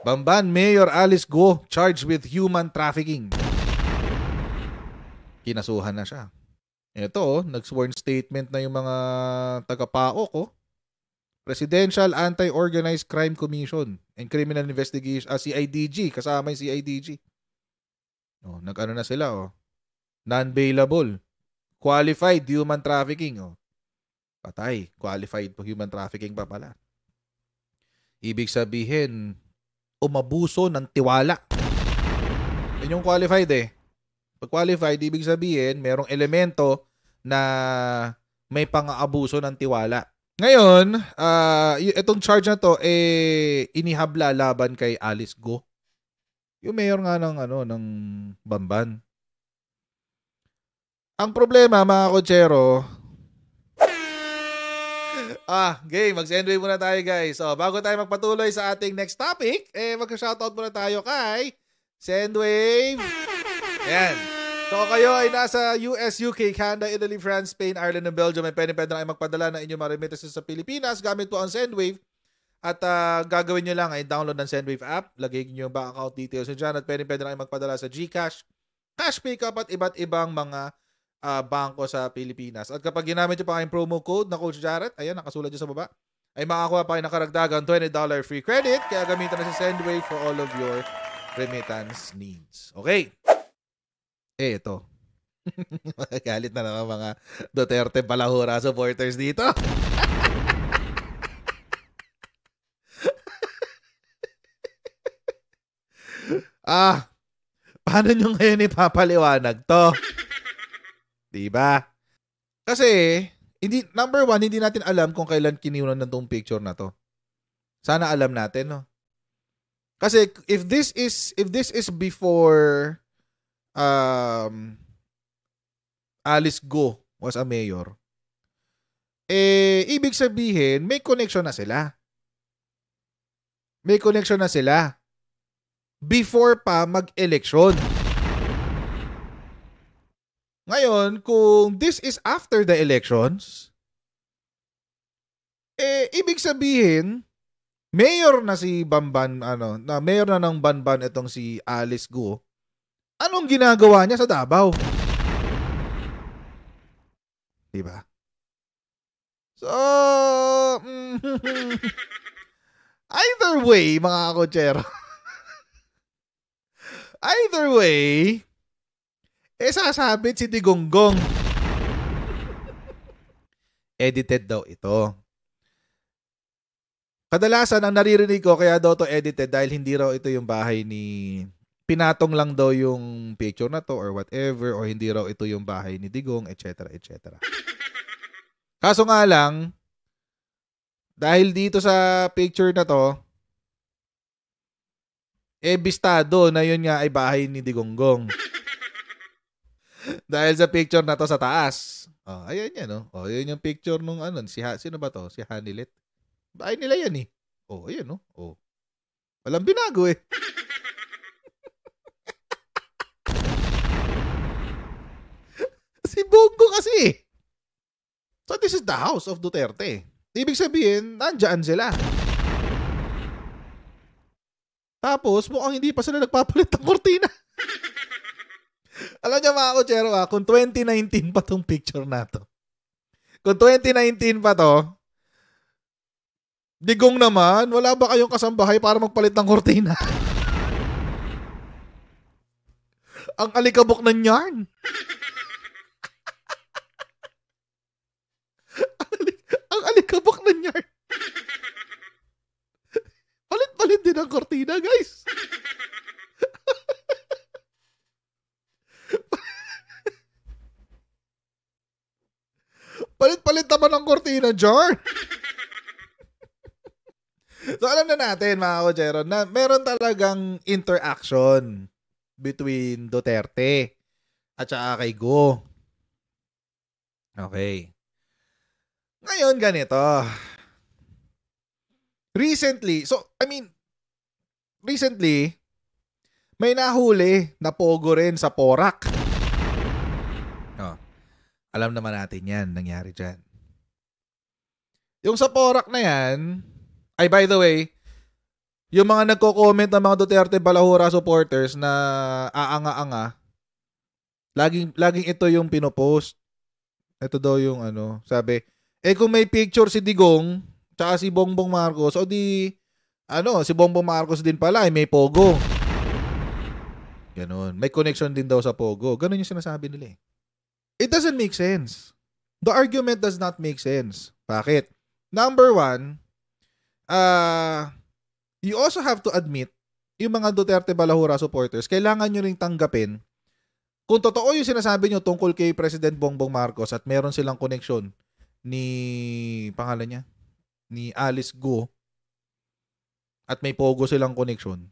Bamban Mayor Alice Go charged with human trafficking. Kinasuhan na siya. Ito, nag-sworn statement na yung mga taga-PAOK, Presidential Anti-Organized Crime Commission and Criminal Investigation, CIDG, kasama yung CIDG. Nag-ano na sila, non-bailable. Qualified human trafficking, Patay, qualified po human trafficking pa pala. Ibig sabihin, umabuso ng tiwala. Yun yung qualified Pag qualified, ibig sabihin, merong elemento na may pang-aabuso ng tiwala. Ngayon, itong charge na to, inihabla laban kay Alice Go. Yung mayor nga ng Bamban. Ang problema, mga kotsero, game, mag-sendwave muna tayo, guys. So, bago tayo magpatuloy sa ating next topic, mag-shoutout muna tayo kay Sendwave. Ayan. So, kayo ay nasa US, UK, Canada, Italy, France, Spain, Ireland, and Belgium. May pwede na kayo magpadala ng inyong mga remittances sa Pilipinas gamit po ang Sendwave. At gagawin nyo lang ay download ng Sendwave app. Lagay nyo yung bank account details nyo dyan. At pwede na kayo magpadala sa GCash, Cash Pickup at iba't ibang mga bangko sa Pilipinas. At kapag ginamit nyo pa kayong promo code na Coach Jarrett, ayan, nakasulat dyan sa baba, ay makakuha pa kayo ng karagdagang $20 free credit. Kaya gamitan na si Sendwave for all of your remittance needs. Okay. Ito. Galit na naman mga Duterte Balahura supporters dito. Paano nyo ngayon ipapaliwanag to? Diba? Kasi, number one, hindi natin alam kung kailan kiniunan ng tong picture na to. Sana alam natin, no? Kasi, if this is before Alice Go was a mayor, ibig sabihin, may connection na sila. May connection na sila before pa mag-election. Ngayon, kung this is after the elections, ibig sabihin, mayor na si Bamban, na mayor na ng Banban itong si Alice Go. Anong ginagawa niya sa Davao? Diba? So, either way, mga kotsero. Either way, sasabit si Digonggong. Edited daw ito. Kadalasan, ang naririnig ko, kaya daw to edited dahil hindi raw ito yung bahay ni... Pinatong lang daw yung picture na to or whatever, or hindi raw ito yung bahay ni Digong, etc. etc. Kaso nga lang, dahil dito sa picture na to, bistado na yun nga ay bahay ni Digonggong. Dahil sa picture na to sa taas. Ayan yan, no? Yun yung picture nung sino ba to? Si Hanilet. Bahay nila yan ayan, no? Walang binago Si Bongo kasi. So this is the house of Duterte. Ibig sabihin, nandyan sila. Tapos, mukhang hindi pa sila nagpapalit ng kortina. Alam niyo mga kotsero, kung 2019 pa tong picture na to. Kung 2019 pa to, Digong naman, wala ba kayong kasambahay para magpalit ng kortina? Ang alikabok ng yarn. Ang alikabok ng yarn. Palit-palit din ang kortina, guys. Palit-palit naman ang kortina, Jar. So, alam na natin, mga kotsero, na meron talagang interaction between Duterte at saka kay Go. Okay. Ngayon, ganito. Recently, may nahuli na pogo rin sa Porac. Alam naman natin yan, nangyari dyan. Yung sa Porac na yan, ay by the way, Yung mga nagko-comment ng mga Duterte Balahura supporters na aanga-anga, laging ito yung pinopost. Ito daw yung sabi, kung may picture si Digong, tsaka si Bongbong Marcos, o di, si Bongbong Marcos din pala, may pogo. Ganon. May connection din daw sa pogo. Ganon yung sinasabi nila eh. It doesn't make sense. The argument does not make sense. Bakit? Number one, you also have to admit, yung mga Duterte Balahura supporters, kailangan nyo ring tanggapin kung totoo yung sinasabi nyo tungkol kay President Bongbong Marcos at meron silang koneksyon pangalan niya, ni Alice Go, at may pogo silang koneksyon.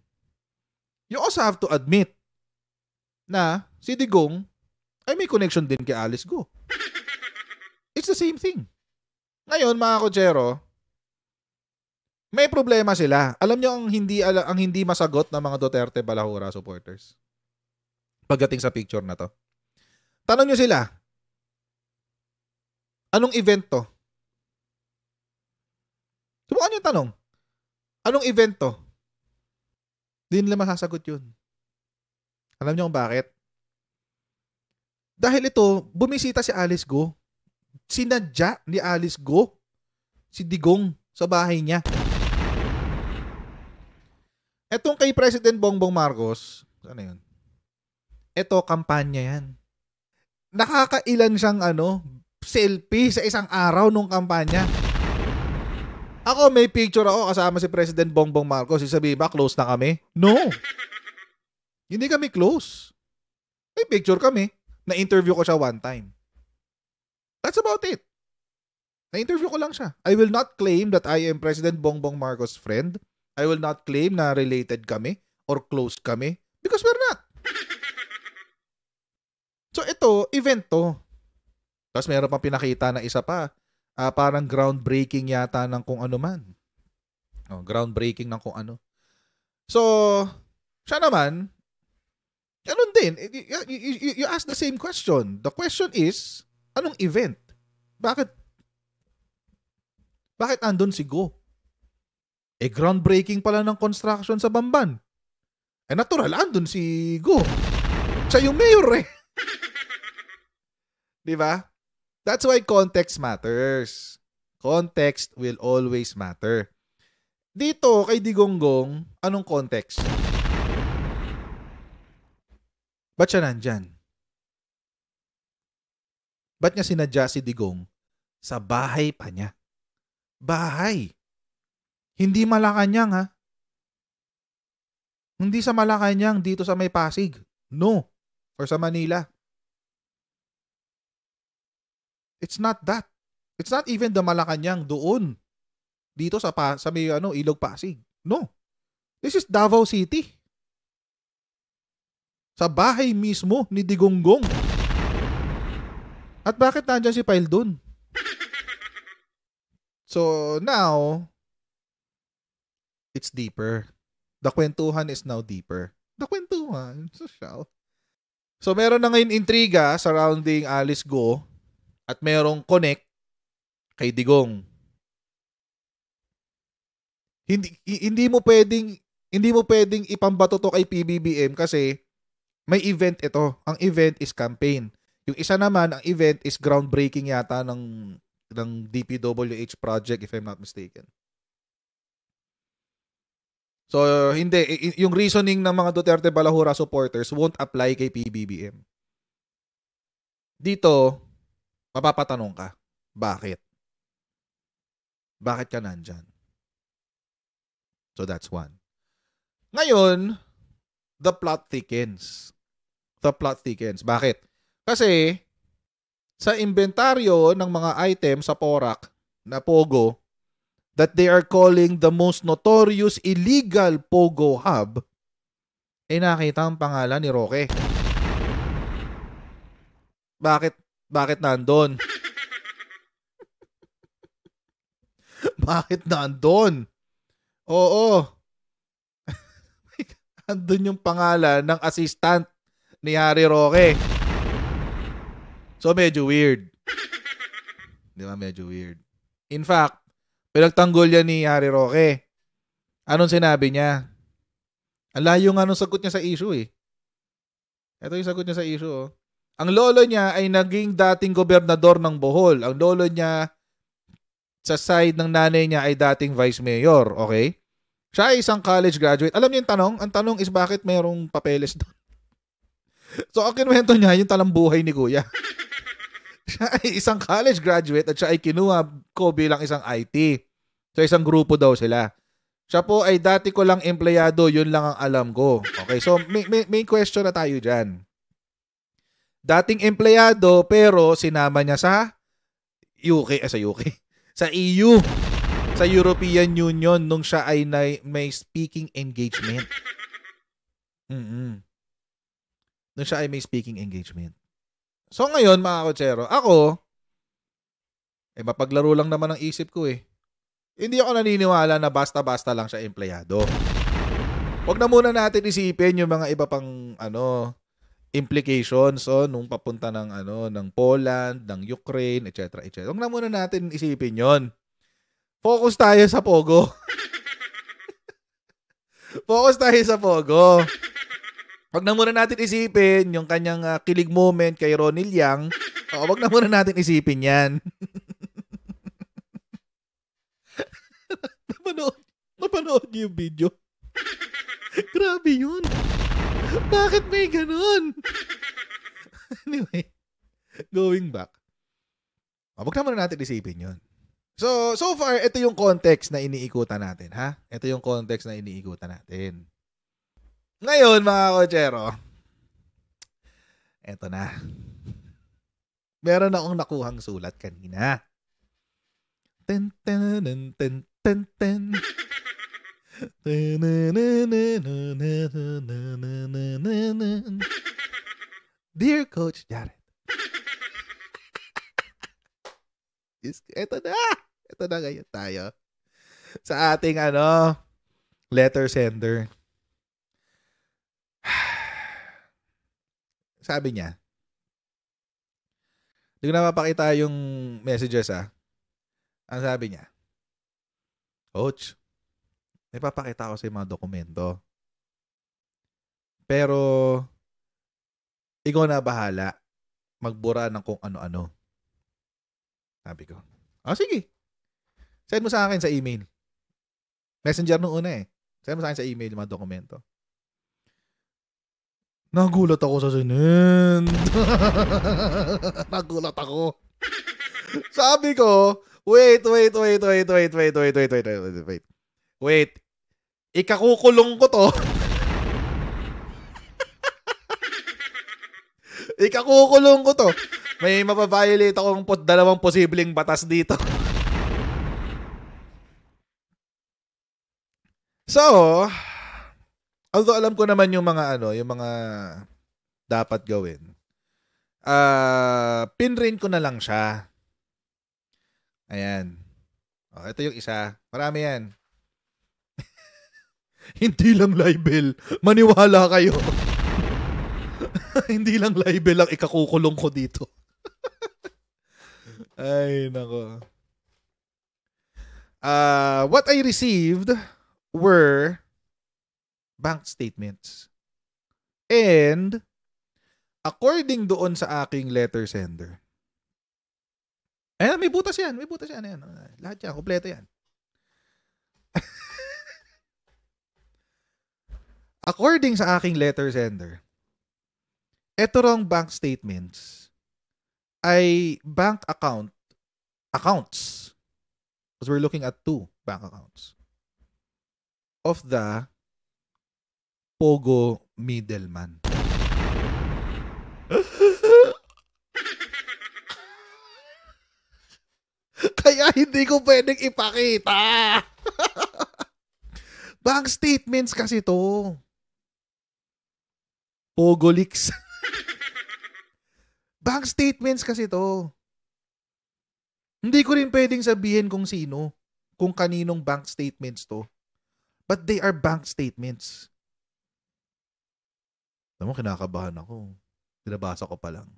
You also have to admit na si Digong ay may connection din kay Alice Go. It's the same thing. Ngayon, mga kotsero, may problema sila. Alam nyo ang hindi masagot ng mga Duterte Balahura supporters pagdating sa picture na to. Tanong nyo sila, anong event to? Subukan nyo tanong, anong event to? Di nila masasagot yun. Alam nyo kung bakit? Dahil ito, bumisita si Alice Go. Sinadya ni Alice Go si Digong sa bahay niya. Etong kay President Bongbong Marcos, ano yun? Ito, kampanya yan. Nakakailan siyang selfie sa isang araw nung kampanya. Ako, may picture ako kasama si President Bongbong Marcos. Sabi ba, close na kami? No. Hindi kami close. May picture kami. Na-interview ko siya one time. That's about it. Na-interview ko lang siya. I will not claim that I am President Bongbong Marcos' friend. I will not claim na related kami or close kami because we're not. So ito, event to. Tapos meron pang pinakita na isa pa. Parang groundbreaking yata ng kung ano man. Groundbreaking ng kung ano. So, siya naman, ganun din. You ask the same question. The question is, anong event? Bakit andun si Go? Groundbreaking pala ng construction sa Bamban. Natural, andun si Go. Siya yung mayor eh. Diba? That's why context matters. Context will always matter. Dito, kay Digonggong, anong context? Ba't siya nandyan? Ba't niya sinadya si Digong? Sa bahay pa niya. Bahay. Hindi Malacanang ha. Hindi sa Malacanang dito sa may Pasig. No. Or sa Manila. It's not that. It's not even the Malacanang doon. Dito sa may Ilog Pasig. No. This is Davao City. Sa bahay mismo ni Digonggong. At bakit nandyan si Pyle doon? So now, it's deeper. The kwentuhan is now deeper. The kwentuhan. Social. So meron na ngayon intriga surrounding Alice Go at merong connect kay Digong. Hindi mo pwedeng ipambato to kay PBBM kasi may event ito. Ang event is campaign. Yung isa naman, ang event is groundbreaking yata ng DPWH project if I'm not mistaken. So, hindi. Yung reasoning ng mga Duterte Balahura supporters won't apply kay PBBM. Dito, mapapatanong ka, bakit? Bakit ka nandyan? So, that's one. Ngayon, the plot thickens. Bakit? Kasi, sa inventaryo ng mga items sa PORAC na Pogo, that they are calling the most notorious illegal Pogo hub, nakita ang pangalan ni Roque. Bakit nandun? Bakit nandun? Oo. Andun yung pangalan ng assistant ni Harry Roque. So, medyo weird. Di ba? Medyo weird. In fact, pinagtanggol yan ni Harry Roque. Anong sinabi niya? Ang layo nga nung sagot niya sa issue eh. Ito yung sagot niya sa issue. Oh. Ang lolo niya ay naging dating gobernador ng Bohol. Ang lolo niya sa side ng nanay niya ay dating vice mayor. Okay? Siya ay isang college graduate. Alam niyo yung tanong? Ang tanong is bakit mayroong papeles doon? So, ang kinuwento niya, yung talambuhay ni Kuya. Siya ay isang college graduate at siya ay kinuha ko bilang isang IT. So, isang grupo daw sila. Siya po ay dati ko lang empleyado, yun lang ang alam ko. Okay, so may question na tayo dyan. Dating empleyado pero sinama niya sa UK, sa EU, sa European Union nung siya ay may speaking engagement. Nung siya ay may speaking engagement. So ngayon mga kotsero, ako, mapaglaro lang naman ang isip ko eh. Hindi ako naniniwala na basta-basta lang siya empleyado. Huwag na muna natin isipin yung mga iba pang implications nung papunta ng ng Poland, ng Ukraine, etc. etc. Huwag na muna natin isipin 'yon. Focus tayo sa Pogo. Focus tayo sa Pogo. Huwag na muna natin isipin yung kanyang kilig moment kay Ronnie Liang. Huwag na muna natin isipin 'yan. Napanood niyo yung video? Grabe yun. Bakit may ganun? Anyway, going back. Huwag naman natin isipin yun. So far, ito yung context na iniikutan natin, ha? Ito yung context na iniikutan natin. Ngayon, mga kotsero, eto na. Meron akong nakuhang sulat kanina. Ten, ten, ten, ten, ten, ten. Dear Coach Jared. Ito na ngayon tayo. Sa ating letter sender. Sabi niya. Hindi ko na mapakita yung messages Ang sabi niya. Coach, may papakita ko sa mga dokumento. Pero, ikaw na bahala. Magbura ng kung ano-ano. Sabi ko. Sige. Send mo sa akin sa email. Messenger nung una eh. Send mo sa akin sa email yung mga dokumento. Nagulat ako sa sinend. Nagulat ako. Sabi ko, wait. Wait. Ikakukulong ko to. Ikakukulong ko to. May mapaviolate akong dalawang posibleng batas dito. So, although alam ko naman yung mga yung mga dapat gawin. Pinrin ko na lang siya. Ayan. Ito yung isa. Marami yan. Hindi lang libel. Maniwala kayo. Hindi lang libel ang ikakukulong ko dito. Ay, nako. What I received were bank statements. And according doon sa aking letter sender. Ayan, may butas yan. Ayan. Lahat yan. Kompleto yan. According sa aking letter sender, eto rong bank statements ay bank accounts. Because we're looking at 2 bank accounts of the Pogo middleman. Kaya hindi ko pwedeng ipakita. Bank statements kasi to. Pogolix. Bank statements kasi to. Hindi ko rin pwedeng sabihin kung sino, kung kaninong bank statements to. But they are bank statements. Alam mo, kinakabahan ako. Binabasa ko pa lang.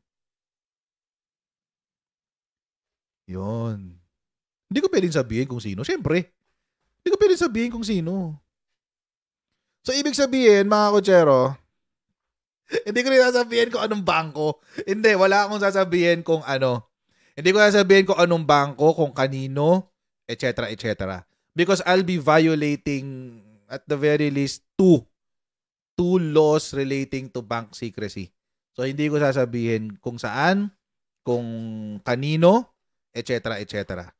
Yun. Hindi ko pwedeng sabihin kung sino. Siyempre. Hindi ko pwedeng sabihin kung sino. So, ibig sabihin, mga kutsero, hindi ko rin sasabihin kung anong bangko. Hindi, wala akong sasabihin kung ano. Hindi ko sasabihin kung anong bangko, kung kanino, etc., etc. Because I'll be violating, at the very least, two laws relating to bank secrecy. So, hindi ko sasabihin kung saan, kung kanino, etc., etc.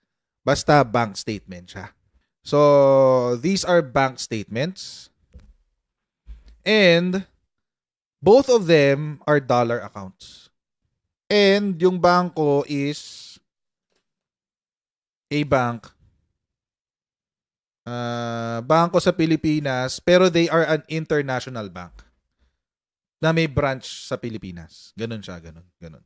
Basta bank statement siya. So, these are bank statements. And both of them are dollar accounts. And yung bangko is a bank. Bangko sa Pilipinas, pero they are an international bank na may branch sa Pilipinas. Ganun siya, ganun.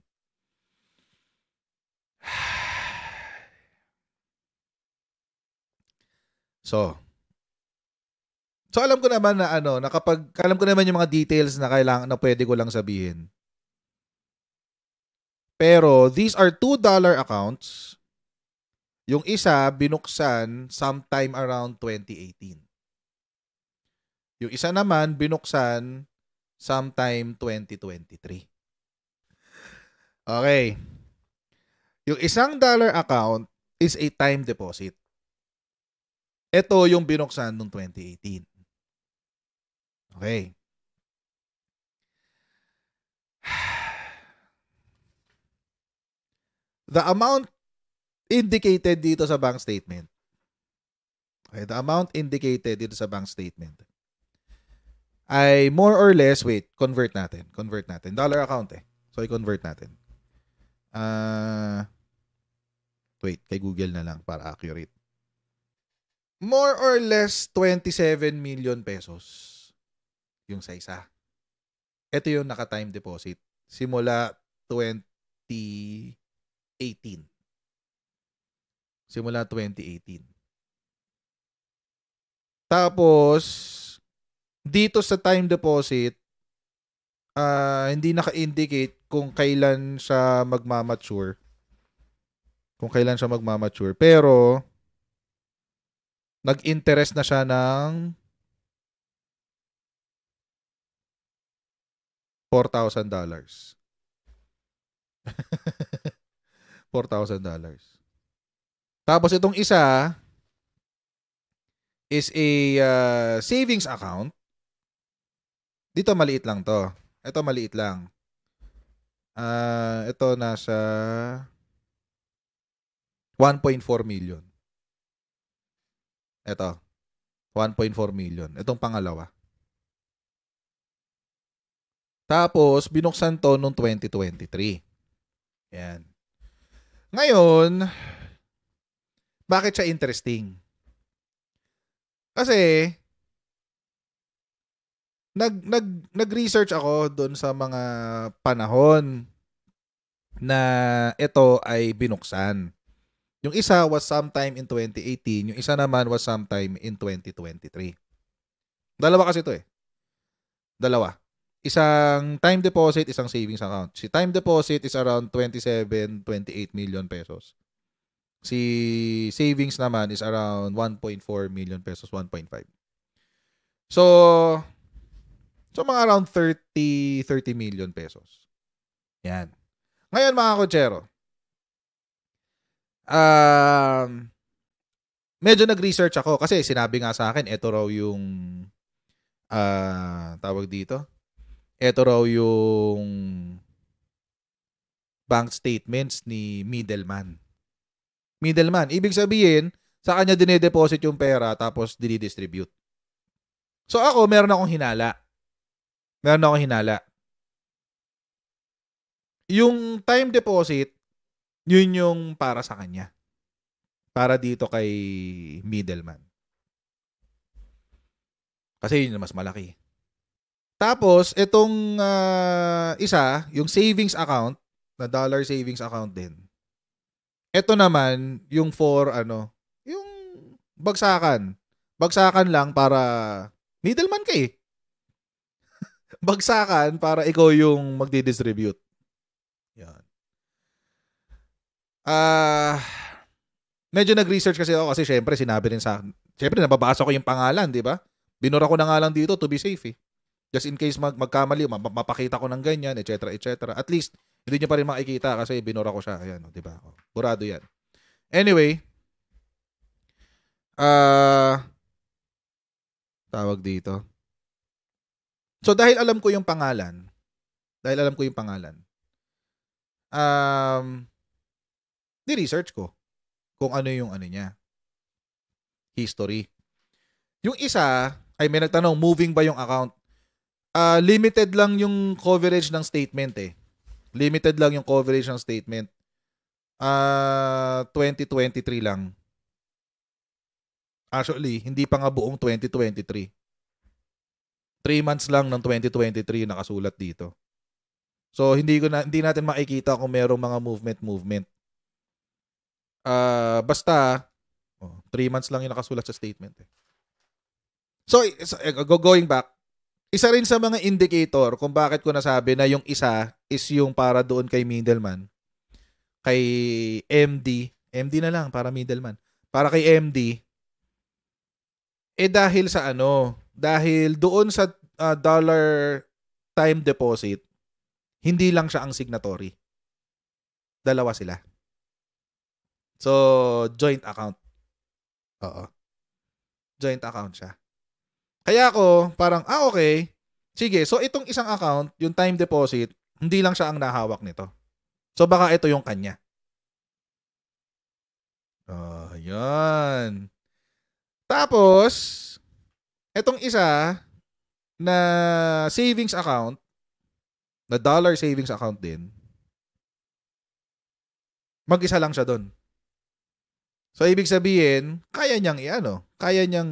So alam ko naman na alam ko naman yung mga details na kailangan na pwede ko lang sabihin. Pero these are $2 accounts. Yung isa binuksan sometime around 2018. Yung isa naman binuksan sometime 2023. Okay. Yung isang dollar account is a time deposit. Ito yung binuksan noong 2018. Okay. The amount indicated dito sa bank statement. Okay, the amount indicated dito sa bank statement ay more or less, convert natin. Dollar account eh. So, i-convert natin. Kay Google na lang para accurate. More or less 27 million pesos yung sa isa. Ito yung naka-time deposit. Simula 2018. Tapos, dito sa time deposit, hindi naka-indicate kung kailan siya magmamature. Pero, nag-interest na siya ng $4,000. $4,000. Tapos itong isa is a savings account. Dito maliit lang to. Ito maliit lang. Ito nasa 1.4 million. Ito. 1.4 million. Itong pangalawa. Tapos, binuksan to noong 2023. Yan. Ngayon, bakit siya interesting? Kasi, nag-research ako doon sa mga panahon na ito ay binuksan. Yung isa was sometime in 2018, yung isa naman was sometime in 2023. Dalawa kasi ito eh. Dalawa. Isang time deposit, isang savings account. Si time deposit is around 27, 28 million pesos. Si savings naman is around 1.4 million pesos, 1.5. So mga around 30 million pesos. Yan. Ngayon mga kotsero, medyo nag-research ako kasi sinabi nga sa akin, ito raw yung tawag dito. Ito raw yung bank statements ni middleman. Ibig sabihin, sa kanya dinedeposit yung pera tapos dinidistribute. So ako, meron akong hinala. Yung time deposit, yun yung para sa kanya. Para dito kay middleman. Kasi yun yung mas malaki. Tapos, itong isa, yung savings account, na dollar savings account din. Ito naman, yung for yung bagsakan. Bagsakan lang para middleman ka eh. Bagsakan para ikaw yung magdi-distribute. Yan. Medyo nag-research kasi ako kasi syempre sinabi rin sa akin. Syempre nababasa ko yung pangalan, di ba? Binura ko na nga lang dito to be safe eh. Just in case magkamali, mapakita ko ng ganyan, etc. etc. At least, hindi nyo pa rin makikita kasi binura ko siya. Ayan, di ba? Burado yan. Anyway, tawag dito. So, dahil alam ko yung pangalan, ni-research ko kung ano yung ano niya. History. Yung isa, ay may nagtanong, moving ba yung account? Limited lang yung coverage ng statement eh. Limited lang yung coverage ng statement. 2023 lang. Actually, hindi pa nga buong 2023. 3 months lang ng 2023 nakasulat dito. So, hindi natin makikita kung merong mga movement. Basta, 3 months lang yung nakasulat sa statement eh. So, going back, isa rin sa mga indicator kung bakit ko nasabi na yung isa is yung para doon kay middleman, kay MD na lang para middleman, para kay MD, dahil sa dahil doon sa dollar time deposit, hindi lang siya ang signatory. Dalawa sila. So, joint account. Oo. Joint account siya. Kaya ako, parang, okay. Sige, so itong isang account, yung time deposit, hindi lang siya ang nahawak nito. So baka ito yung kanya. Yan. Tapos, itong isa na savings account, na dollar savings account din, mag-isa lang siya doon. So, ibig sabihin, kaya niyang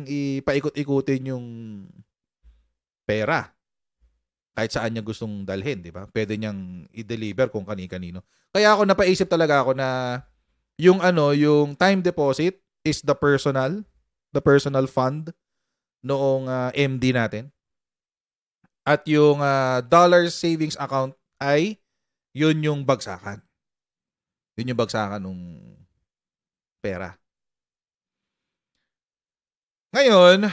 ipaikot-ikutin yung pera. Kahit saan niya gustong dalhin, di ba? Pwede niyang i-deliver kung kani-kanino. Kaya ako napaisip talaga ako na yung time deposit is the personal fund noong MD natin. At yung dollar savings account ay yun yung bagsakan. Yun yung bagsakan ng pera. Ngayon,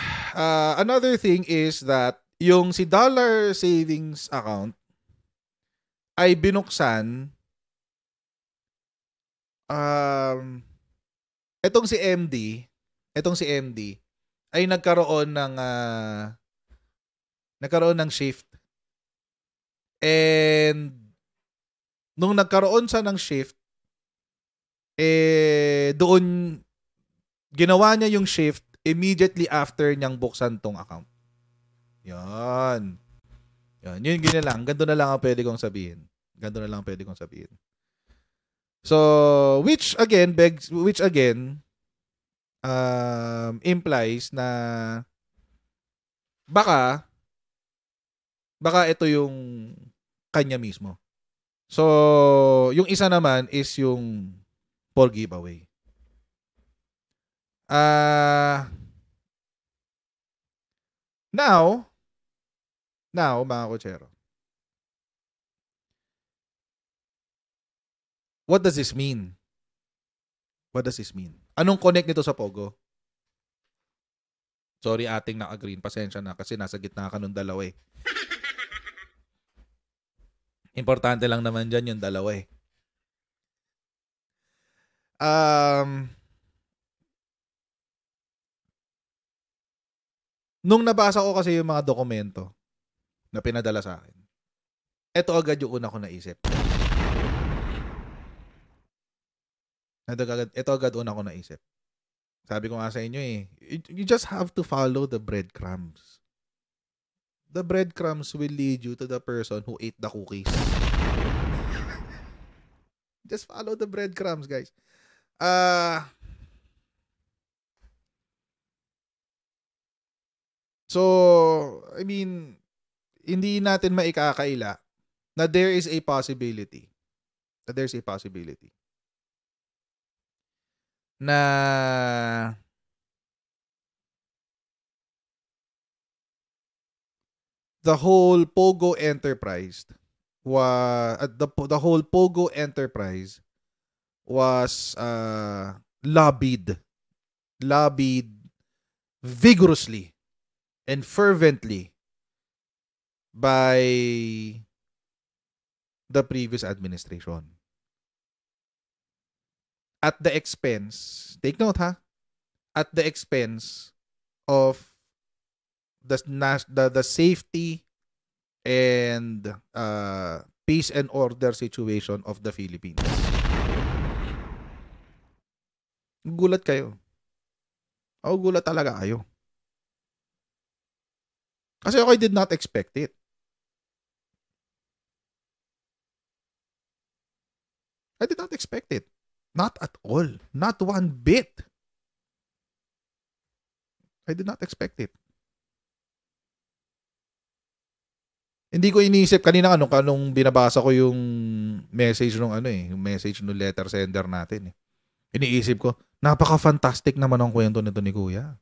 another thing is that yung si dollar savings account ay binuksan etong si MD ay nagkaroon ng shift. And nung nagkaroon siya ng shift, doon ginawa niya yung shift immediately after niyang buksan tong account. Yan. Yun lang. Ganito na lang ang pwede kong sabihin. So, which again implies na baka ito yung kanya mismo. So, yung isa naman is yung for giveaway. Now, mga kotsero, what does this mean? Anong connect nito sa Pogo? Sorry, ating naka-green. Pasensya na kasi nasa gitna ka nung dalawa eh. Importante lang naman dyan yung dalawa eh. Nung nabasa ko kasi yung mga dokumento na pinadala sa akin, ito agad yung una ko naisip. Sabi ko nga sa inyo eh, you just have to follow the breadcrumbs. The breadcrumbs will lead you to the person who ate the cookies. Just follow the breadcrumbs, guys. So, I mean, hindi natin maikakaila na there is a possibility. Na the whole Pogo enterprise was lobbied vigorously and fervently by the previous administration. At the expense, take note ha, at the expense of the safety and peace and order situation of the Philippines. Gulat kayo. Gulat talaga kayo. Kasi I did not expect it. I did not expect it. Not at all. Not one bit. I did not expect it. Hindi ko iniisip kanina kanong binabasa ko yung message yung message ng letter sender natin. Iniisip ko, napaka-fantastic naman ang kwento nito ni Kuya.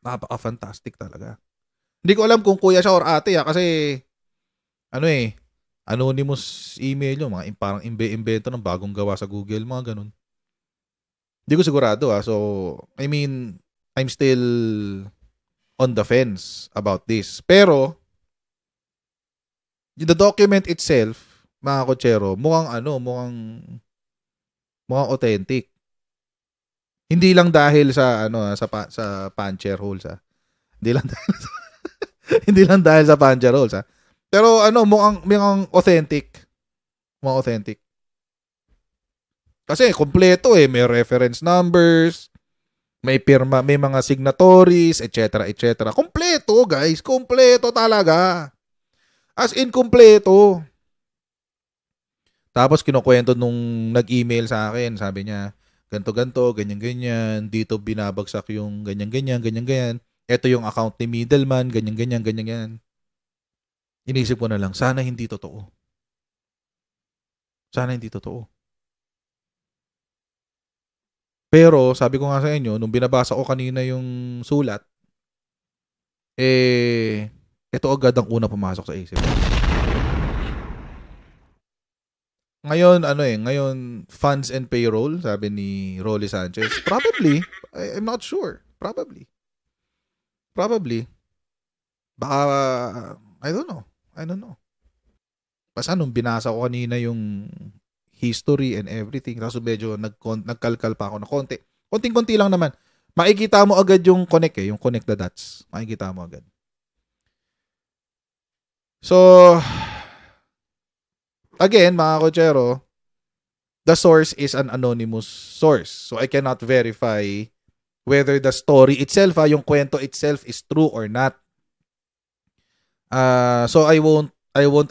Napaka-fantastic talaga. Hindi ko alam kung kuya siya or ate kasi anonymous email yung mga parang invento ng bagong gawa sa Google, mga ganun. Hindi ko sigurado So, I mean, I'm still on the fence about this. Pero, the document itself, mga kotsero, mukhang authentic. Hindi lang dahil sa sa puncher holes Hindi lang dahil hindi lang dahil sa puncher holes Pero mukhang authentic. Mukhang authentic. Kasi kompleto may reference numbers, may pirma, may mga signatories, etc., etc. Kompleto, guys, kompleto talaga. As in kompleto. Tapos kinukwento nung nag-email sa akin, sabi niya, ganto, ganyan-ganyan, dito binabagsak yung ganyan-ganyan. Ito yung account ni middleman, ganyan-ganyan. Inisip ko na lang, sana hindi totoo. Sana hindi totoo. Pero, sabi ko nga sa inyo, nung binabasa ko kanina yung sulat, ito agad ang una pumasok sa isip. Ngayon, ngayon, funds and payroll, sabi ni Rolly Sanchez. Probably. I'm not sure. Probably. Baka, I don't know. Basta nung binasa ko kanina yung history and everything, tapos medyo nagkalkal pa ako na konti. Konting-konti lang naman. Makikita mo agad yung yung connect the dots. Makikita mo agad. So, again, mga kotsero, the source is an anonymous source. So, I cannot verify whether the story itself, yung kwento itself is true or not. So, I won't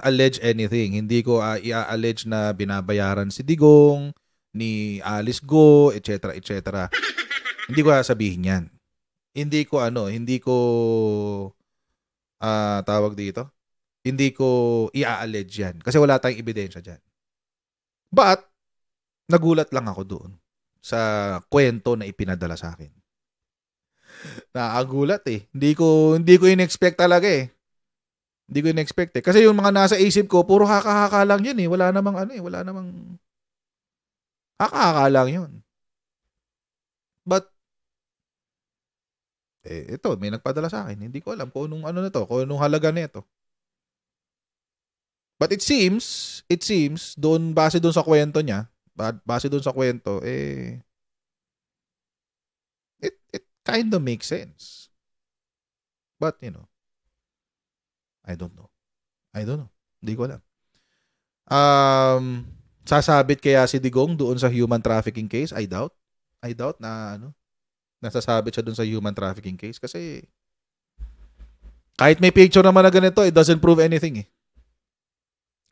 allege anything. Hindi ko i-allege na binabayaran si Digong, ni Alice Go, etc., etc. Hindi ko sabihin yan. Hindi ko tawag dito. Hindi ko i-allege yan. Kasi wala tayong ebidensya dyan. But, nagulat lang ako doon sa kwento na ipinadala sa akin. Nakagulat Hindi ko in-expect talaga Hindi ko in-expect Kasi yung mga nasa isip ko, puro haka-haka lang yun Wala namang haka-haka lang yun. But, ito, may nagpadala sa akin. Hindi ko alam kung anong halaga nito. But it seems, base doon sa kwento niya, it kind of makes sense. But, I don't know. Hindi ko alam. Sasabit kaya si Digong doon sa human trafficking case? I doubt na nasasabit siya doon sa human trafficking case kasi kahit may picture naman na ganito, it doesn't prove anything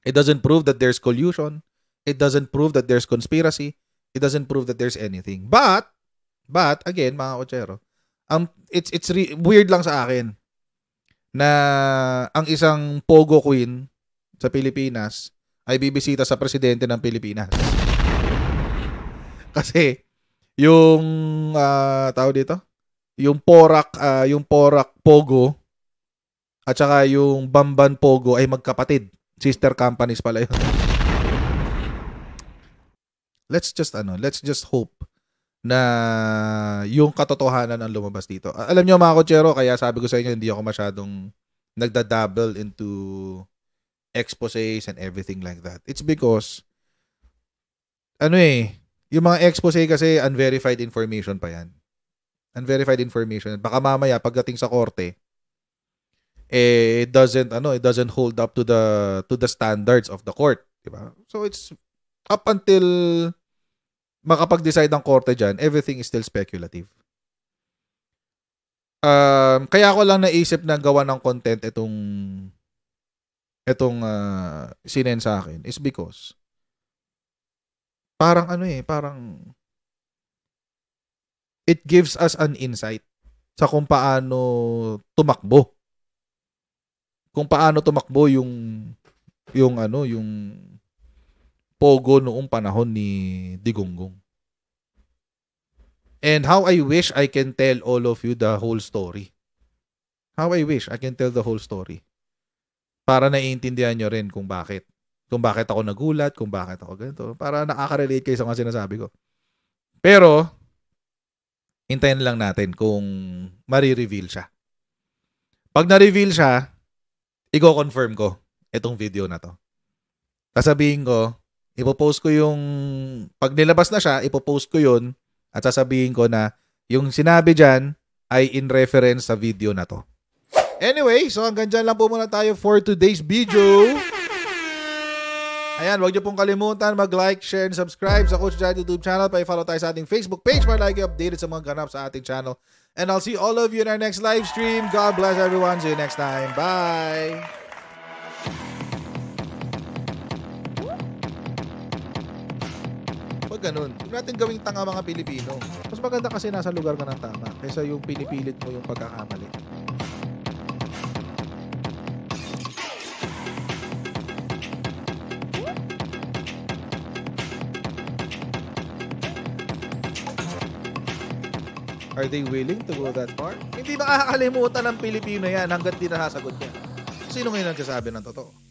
It doesn't prove that there's collusion. It doesn't prove that there's conspiracy. It doesn't prove that there's anything. But again, mga kotsero, it's weird lang sa akin na ang isang pogo queen sa Pilipinas ay bibisita sa presidente ng Pilipinas. Kasi yung tawag dito, yung Porak Pogo at saka yung Bamban Pogo ay magkapatid. Sister companies pala yun. Let's just hope na yung katotohanan ang lumabas dito. Alam nyo mga kotsero, kaya sabi ko sa inyo, hindi ako masyadong nagda-dabble into exposés and everything like that. It's because, yung mga expose kasi unverified information pa yan. Unverified information. Baka mamaya, pagdating sa korte, it doesn't hold up to the standards of the court. Diba? So it's up until makapag-decide ang korte dyan, everything is still speculative. Kaya ko lang naisip na gawa ng content itong sinend sa akin is because parang it gives us an insight sa kung paano tumakbo. Kung paano tumakbo yung Pogo noong panahon ni Digongong. And how I wish I can tell all of you the whole story. How I wish I can tell the whole story. Para naiintindihan nyo rin kung bakit. Kung bakit ako nagulat, kung bakit ako ganito. Para nakaka-relate kayo sa mga sinasabi ko. Pero, hintayin lang natin kung marireveal siya. Pag na-reveal siya, i-confirm ko itong video na to. Sasabihin ko, ipopost ko yung, pag nilabas na siya, ipopost ko yun at sasabihin ko na yung sinabi dyan ay in reference sa video na to. Anyway, so hanggang dyan lang po muna tayo for today's video. Ayan, huwag niyo pong kalimutan mag-like, share, and subscribe sa Coach Jad YouTube channel. Pa-follow tayo sa ating Facebook page para lagi updated sa mga ganap sa ating channel. And I'll see all of you in our next live stream. God bless everyone. See you next time. Bye! Pag ganun, huwag natin gawing tanga mga Pilipino. Mas maganda kasi nasa lugar ka ng tama kaysa yung pinipilit mo yung pagkakamali. Are they willing to go that far? Hindi makakalimutan ng Pilipino yan hanggat di nasasagot niya. Sino ngayon nagsasabi ng totoo?